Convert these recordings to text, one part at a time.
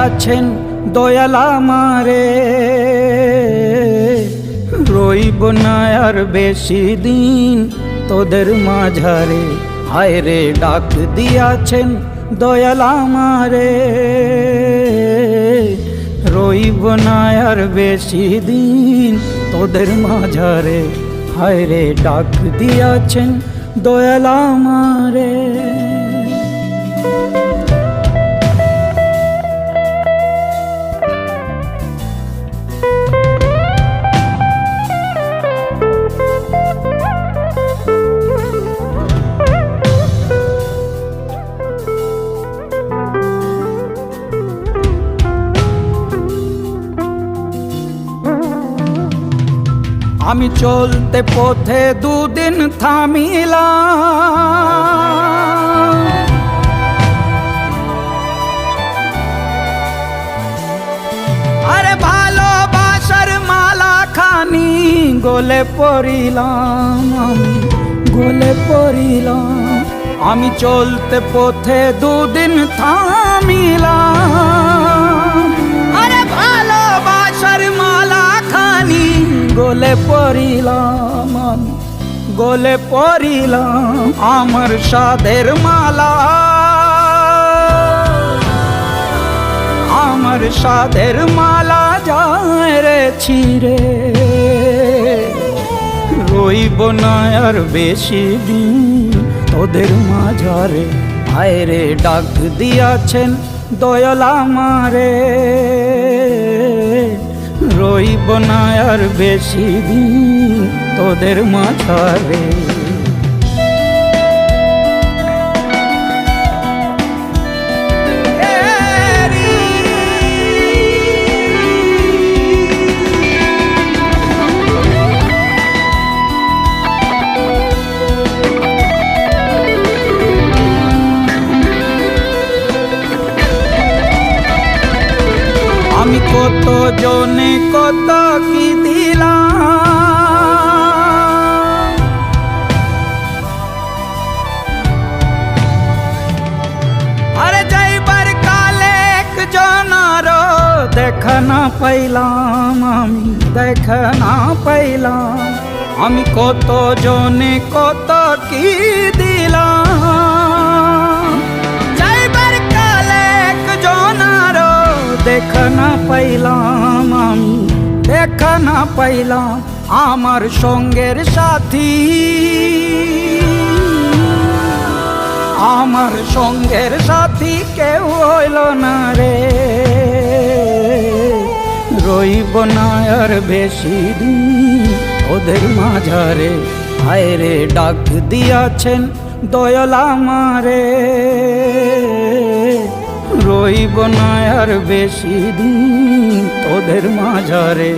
দিয়াছেন দয়াল আমারে, রইব না আর বেশি দিন তোদের মাঝারে। হায় রে ডাক দিয়াছেন দয়াল আমারে, রইব না আর বেশি দিন তোদের মাঝারে। হায় রে ডাক দিয়াছেন দয়াল আমারে। আমি চলতে পথে দুদিন থামিলাম, আরে ভালোবাসার মালা খানি গলে পড়িলাম, আমি গলে পড়িলাম। আমি চলতে পথে দুদিন থামিলাম, আরে ভালোবাসার মালা খানি গলে পড়িলাম, আমি গলে পড়িলাম। আমার সাধের মালা, আমার সাধের মালা যায় রে ছিঁড়ে, রইব না আর বেশি দিন তোদের মাঝারে। হায় রে ডাক দিয়াছেন দয়াল আমারে, রইব না আর বেশি দিন তোদের মাঝারে। আমি কত জনে কত কি দিলাম, আরে যাইবার কালে একজনার দেখা না পাইলাম, আমি দেখা না পাইলাম। আমি কত জনে কত কি দিলাম, যাইবার কালে একজনার দেখা না পাইলাম, আমি দেখা না পাইলাম। আমার সঙ্গের সাথী, আমার সঙ্গের সাথী কেউ হইল না রে, রইব না আর বেশি দিন ওদের মাঝারে। হায় রে ডাক দিয়াছেন দয়াল আমারে, রইব না আর বেশি দিন তোদের মাঝারে।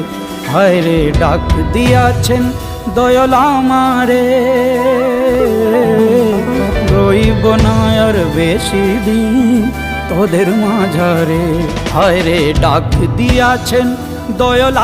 হায় রে ডাক দিয়াছেন দয়াল আমারে, রইব না আর বেশি দিন তোদের মাঝারে। হায় রে ডাক দিয়াছেন দয়াল